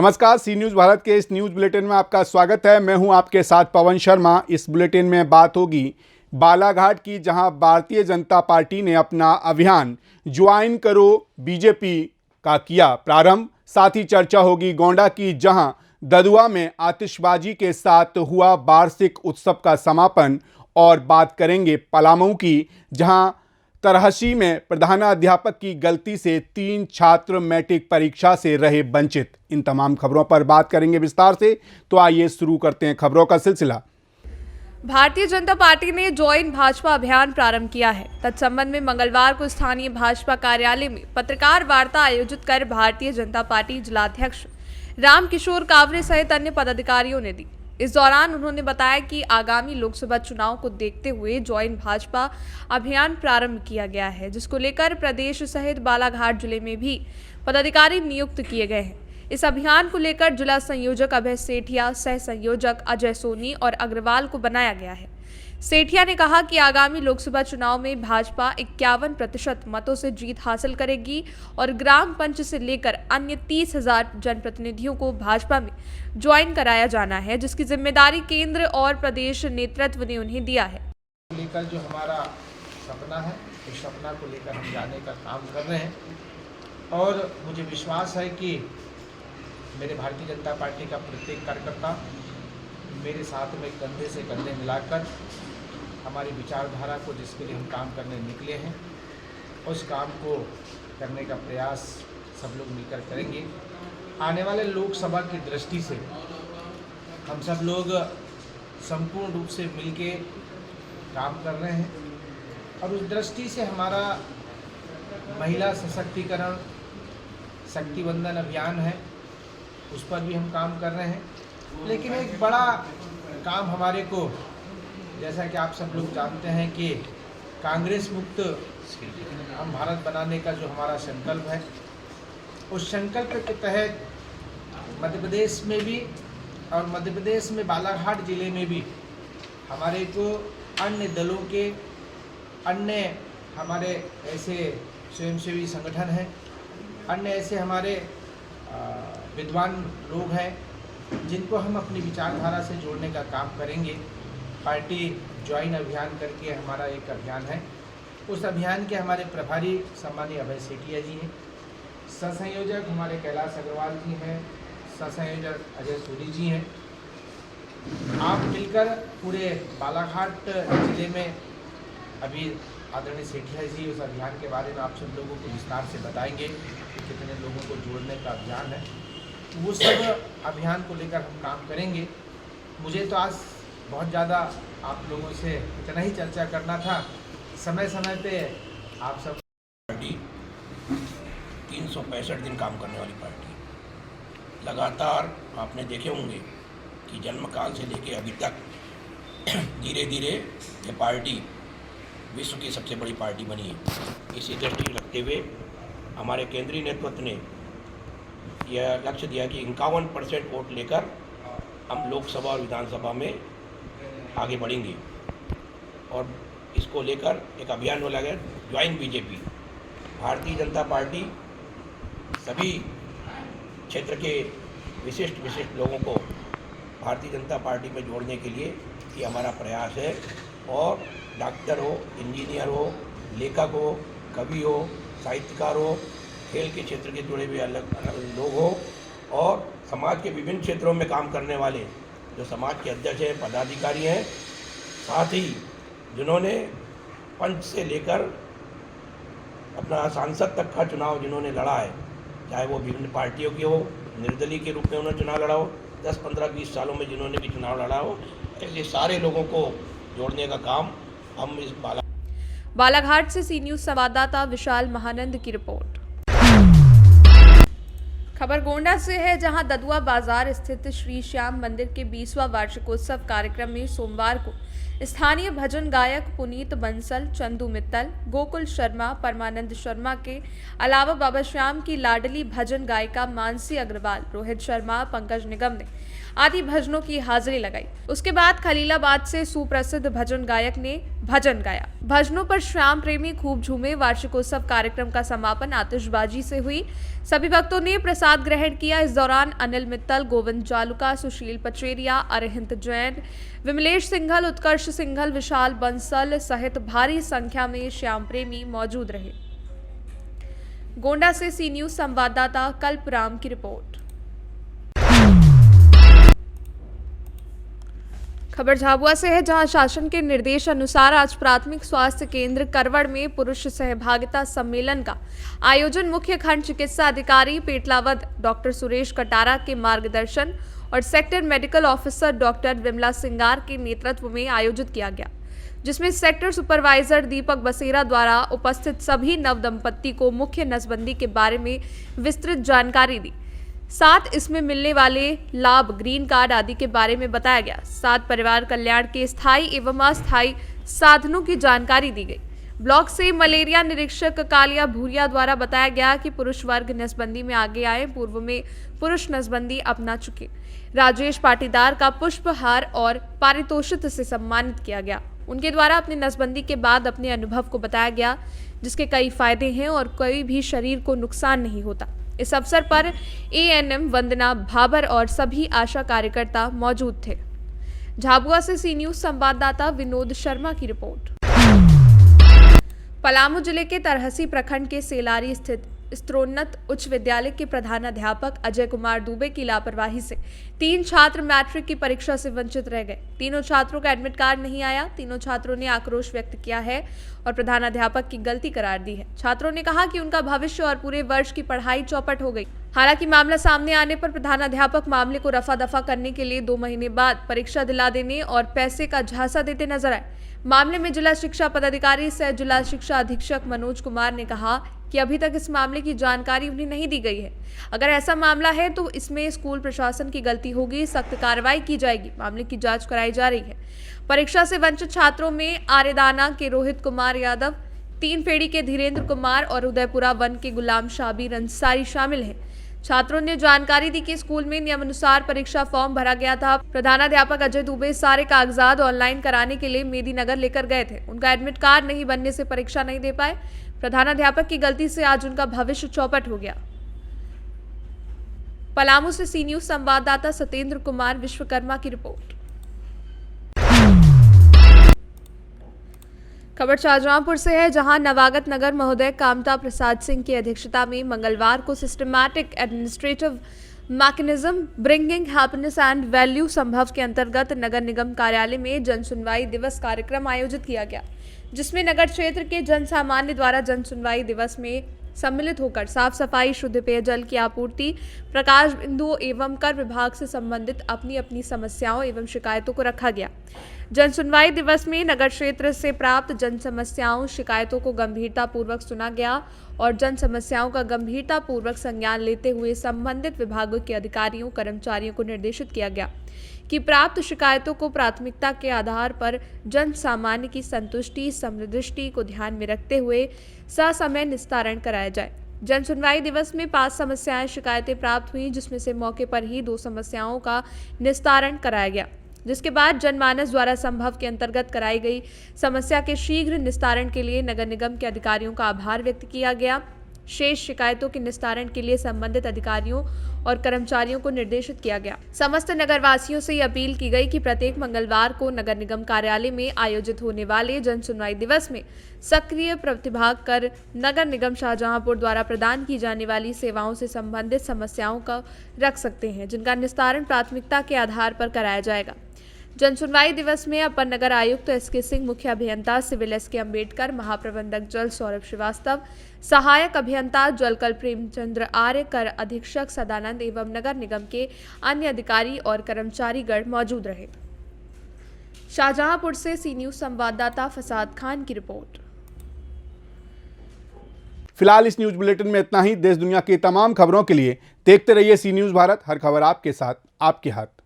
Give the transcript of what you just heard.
नमस्कार, सी न्यूज़ भारत के इस न्यूज़ बुलेटिन में आपका स्वागत है। मैं हूं आपके साथ पवन शर्मा। इस बुलेटिन में बात होगी बालाघाट की, जहां भारतीय जनता पार्टी ने अपना अभियान ज्वाइन करो बीजेपी का किया प्रारंभ। साथ ही चर्चा होगी गोंडा की, जहां ददुआ में आतिशबाजी के साथ हुआ वार्षिक उत्सव का समापन। और बात करेंगे पलामू की, जहां तरहसी में प्रधानाध्यापक की गलती से 3 छात्र मैट्रिक परीक्षा से रहे वंचित। इन तमाम खबरों पर बात करेंगे विस्तार से। तो आइए शुरू करते हैं खबरों का सिलसिला। भारतीय जनता पार्टी ने ज्वाइन भाजपा अभियान प्रारंभ किया है। तत्संबंध में मंगलवार को स्थानीय भाजपा कार्यालय में पत्रकार वार्ता आयोजित कर भारतीय जनता पार्टी जिलाध्यक्ष रामकिशोर कावरे सहित अन्य पदाधिकारियों ने दी। इस दौरान उन्होंने बताया कि आगामी लोकसभा चुनाव को देखते हुए ज्वाइन भाजपा अभियान प्रारंभ किया गया है, जिसको लेकर प्रदेश सहित बालाघाट जिले में भी पदाधिकारी नियुक्त किए गए हैं। इस अभियान को लेकर जिला संयोजक अभय सेठिया, सह संयोजक अजय सोनी और अग्रवाल को बनाया गया है। सेठिया ने कहा कि आगामी लोकसभा चुनाव में भाजपा 51% मतों से जीत हासिल करेगी और ग्राम पंच से लेकर अन्य 30,000 जनप्रतिनिधियों को भाजपा में ज्वाइन कराया जाना है, जिसकी जिम्मेदारी केंद्र और प्रदेश नेतृत्व ने उन्हें दिया है। लेकर जो हमारा सपना है, उस सपना को लेकर हम जाने का काम कर रहे हैं और मुझे विश्वास है कि मेरे भारतीय जनता पार्टी का प्रत्येक कार्यकर्ता मेरे साथ में कंधे से कंधे मिलाकर हमारी विचारधारा को, जिसके लिए हम काम करने निकले हैं, उस काम को करने का प्रयास सब लोग मिलकर करेंगे। आने वाले लोकसभा की दृष्टि से हम सब लोग संपूर्ण रूप से मिलके काम कर रहे हैं और उस दृष्टि से हमारा महिला सशक्तिकरण शक्ति बंधन अभियान है, उस पर भी हम काम कर रहे हैं। लेकिन एक बड़ा काम हमारे को, जैसा कि आप सब लोग जानते हैं कि कांग्रेस मुक्त हम भारत बनाने का जो हमारा संकल्प है, उस संकल्प के तहत मध्य प्रदेश में भी और मध्य प्रदेश में बालाघाट जिले में भी हमारे को अन्य दलों के, अन्य हमारे ऐसे स्वयंसेवी संगठन हैं, अन्य ऐसे हमारे विद्वान लोग हैं जिनको हम अपनी विचारधारा से जोड़ने का काम करेंगे। पार्टी ज्वाइन अभियान करके हमारा एक अभियान है। उस अभियान के हमारे प्रभारी सम्मानीय अभय सेठिया जी हैं, सहसंयोजक हमारे कैलाश अग्रवाल जी हैं, सहसंयोजक अजय सोनी जी हैं। आप मिलकर पूरे बालाघाट जिले में अभी आदरणीय सेठिया जी उस अभियान के बारे में आप सब लोगों को विस्तार से बताएंगे कि कितने लोगों को जोड़ने का अभियान है। वो सब अभियान को लेकर हम काम करेंगे। मुझे तो आज बहुत ज़्यादा आप लोगों से इतना ही चर्चा करना था। समय समय पे आप सब पार्टी 365 दिन काम करने वाली पार्टी, लगातार आपने देखे होंगे कि जन्म काल से लेकर अभी तक धीरे धीरे ये पार्टी विश्व की सबसे बड़ी पार्टी बनी है। इसी दृष्टि रखते हुए हमारे केंद्रीय नेतृत्व ने यह लक्ष्य दिया कि 51% वोट लेकर हम लोकसभा और विधानसभा में आगे बढ़ेंगे और इसको लेकर एक अभियान बोला गया, join BJP. Bharatiya Janata party सभी क्षेत्र के विशिष्ट लोगों को भारतीय जनता पार्टी में जोड़ने के लिए ये हमारा प्रयास है। और डॉक्टर हो, इंजीनियर हो, लेखक हो, कवि हो, साहित्यकार हो, खेल के क्षेत्र के जुड़े हुए अलग अलग लोग हो और समाज के विभिन्न क्षेत्रों में काम करने वाले जो समाज के अध्यक्ष हैं, पदाधिकारी हैं, साथ ही जिन्होंने पंच से लेकर अपना सांसद तक का चुनाव जिन्होंने लड़ा है, चाहे वो विभिन्न पार्टियों के हो, निर्दलीय के रूप में उन्होंने चुनाव लड़ा हो, 10, 15, 20 सालों में जिन्होंने भी चुनाव लड़ा हो, ऐसे सारे लोगों को जोड़ने का काम हम इस बालाघाट से सी न्यूज़ संवाददाता विशाल महानंद की रिपोर्ट। खबर गोंडा से है, जहां ददुआ बाजार स्थित श्री श्याम मंदिर के 20वां वार्षिकोत्सव कार्यक्रम में सोमवार को स्थानीय भजन गायक पुनीत बंसल, चंदू मित्तल, गोकुल शर्मा, परमानंद शर्मा के अलावा बाबा श्याम की लाडली भजन गायिका मानसी अग्रवाल, रोहित शर्मा, पंकज निगम ने आदि भजनों की हाजिरी लगाई। उसके बाद खलीलाबाद से सुप्रसिद्ध भजन गायक ने भजन गाया। भजनों पर श्याम प्रेमी खूब झूमे। वार्षिकोत्सव कार्यक्रम का समापन आतिशबाजी से हुई। सभी भक्तों ने प्रसाद ग्रहण किया। इस दौरान अनिल मित्तल, गोविंद जालुका, सुशील पचेरिया, अरिहंत जैन, विमलेश सिंघल, उत्कर्ष सिंघल, विशाल बंसल सहित भारी संख्या में श्याम प्रेमी मौजूद रहे। गोंडा से सी न्यूज संवाददाता कल्पराम की रिपोर्ट। खबर झाबुआ से है, जहां शासन के निर्देश अनुसार आज प्राथमिक स्वास्थ्य केंद्र करवड़ में पुरुष सहभागिता सम्मेलन का आयोजन मुख्य खंड चिकित्सा अधिकारी पेटलावद डॉक्टर सुरेश कटारा के मार्गदर्शन और sector medical officer doctor Vimla Singar के नेतृत्व में आयोजित किया गया, जिसमें सेक्टर सुपरवाइजर दीपक बसेरा द्वारा उपस्थित सभी नवदंपत्ति को मुख्य नसबंदी के बारे में विस्तृत जानकारी दी। साथ इसमें मिलने वाले लाभ, ग्रीन कार्ड आदि के बारे में बताया गया। साथ परिवार कल्याण के स्थायी एवं अस्थायी साधनों की जानकारी दी गई। ब्लॉक से मलेरिया निरीक्षक कालिया भूरिया द्वारा बताया गया कि पुरुष वर्ग नसबंदी में आगे आए। पूर्व में पुरुष नसबंदी अपना चुके राजेश पाटीदार का पुष्पहार और पारितोषिक से सम्मानित किया गया। उनके द्वारा अपनी नसबंदी के बाद अपने अनुभव को बताया गया, जिसके कई फायदे हैं और कोई भी शरीर को नुकसान नहीं होता। इस अवसर पर एएनएम वंदना भाबर और सभी आशा कार्यकर्ता मौजूद थे। झाबुआ से सी न्यूज संवाददाता विनोद शर्मा की रिपोर्ट। पलामू जिले के तरहसी प्रखंड के सेलारी स्थित स्तरोन्नत उच्च विद्यालय के प्रधानाध्यापक अजय कुमार दुबे की लापरवाही से 3 छात्र मैट्रिक की परीक्षा से वंचित रह गए। तीनों छात्रों का एडमिट कार्ड नहीं आया। तीनों छात्रों ने आक्रोश व्यक्त किया है और प्रधानाध्यापक की गलती करार दी है। छात्रों ने कहा कि उनका भविष्य और पूरे वर्ष की पढ़ाई चौपट हो गई। हालांकि मामला सामने आने पर प्रधानाध्यापक मामले को रफा दफा करने के लिए 2 महीने बाद परीक्षा दिला देने और पैसे का झांसा देते नजर आए। मामले में जिला शिक्षा पदाधिकारी सह जिला शिक्षा अधीक्षक मनोज कुमार ने कहा कि अभी तक इस मामले की जानकारी उन्हें नहीं दी गई है। अगर ऐसा मामला है तो इसमें स्कूल प्रशासन की गलती होगी, सख्त कार्रवाई की जाएगी। मामले की जांच कराई जा रही है। परीक्षा से वंचित छात्रों में आरेदाना के रोहित कुमार यादव, 3 फेड़ी के धीरेन्द्र कुमार और उदयपुरा वन के गुलाम शाबिर अंसारी शामिल हैं। छात्रों ने जानकारी दी कि स्कूल में नियमानुसार परीक्षा फॉर्म भरा गया था। प्रधानाध्यापक अजय दुबे सारे कागजात ऑनलाइन कराने के लिए मेदीनगर लेकर गए थे। उनका एडमिट कार्ड नहीं बनने से परीक्षा नहीं दे पाए। प्रधानाध्यापक की गलती से आज उनका भविष्य चौपट हो गया। पलामू से सी न्यूज संवाददाता सत्येंद्र कुमार विश्वकर्मा की रिपोर्ट। खबर शाहजहांपुर से है, जहां नवागत नगर महोदय कामता प्रसाद सिंह की अध्यक्षता में मंगलवार को systematic administrative mechanism bringing happiness and value संभव के अंतर्गत नगर निगम कार्यालय में जन सुनवाई दिवस कार्यक्रम आयोजित किया गया, जिसमें नगर क्षेत्र के जन सामान्य द्वारा जन सुनवाई दिवस में सम्मिलित होकर साफ सफाई, शुद्ध पेयजल की आपूर्ति, प्रकाश बिंदुओं एवं कर विभाग से संबंधित अपनी अपनी समस्याओं एवं शिकायतों को रखा गया। जन सुनवाई दिवस में नगर क्षेत्र से प्राप्त जन समस्याओं, शिकायतों को गंभीरतापूर्वक सुना गया और जन समस्याओं का गंभीरतापूर्वक संज्ञान लेते हुए संबंधित विभागों के अधिकारियों, कर्मचारियों को निर्देशित किया गया कि प्राप्त शिकायतों को प्राथमिकता के आधार पर जन सामान्य की संतुष्टि, समदृष्टि को ध्यान में रखते हुए ससमय निस्तारण कराया जाए। जन सुनवाई दिवस में 5 समस्याएं, शिकायतें प्राप्त हुई, जिसमें से मौके पर ही 2 समस्याओं का निस्तारण कराया गया, जिसके बाद जनमानस द्वारा संभव के अंतर्गत कराई गई समस्या के शीघ्र निस्तारण के लिए नगर निगम के अधिकारियों का आभार व्यक्त किया गया। शेष शिकायतों के निस्तारण के लिए संबंधित अधिकारियों और कर्मचारियों को निर्देशित किया गया। समस्त नगरवासियों से ये अपील की गई कि प्रत्येक मंगलवार को नगर निगम कार्यालय में आयोजित होने वाले जन सुनवाई दिवस में सक्रिय प्रतिभाग कर नगर निगम शाहजहांपुर द्वारा प्रदान की जाने वाली सेवाओं से संबंधित समस्याओं का रख सकते हैं, जिनका निस्तारण प्राथमिकता के आधार पर कराया जाएगा। जन सुनवाई दिवस में अपर नगर आयुक्त एसके सिंह, मुख्य अभियंता सिविल एसके अम्बेडकर, महाप्रबंधक जल सौरभ श्रीवास्तव, सहायक अभियंता जलकल प्रेमचंद्र आर्य, कर अधीक्षक सदानंद एवं नगर निगम के अन्य अधिकारी और कर्मचारीगण मौजूद रहे। शाहजहांपुर से सी न्यूज संवाददाता फसाद खान की रिपोर्ट। फिलहाल इस न्यूज बुलेटिन में इतना ही। देश दुनिया की तमाम खबरों के लिए देखते रहिए सी न्यूज भारत। हर खबर आपके साथ, आपके हाथ।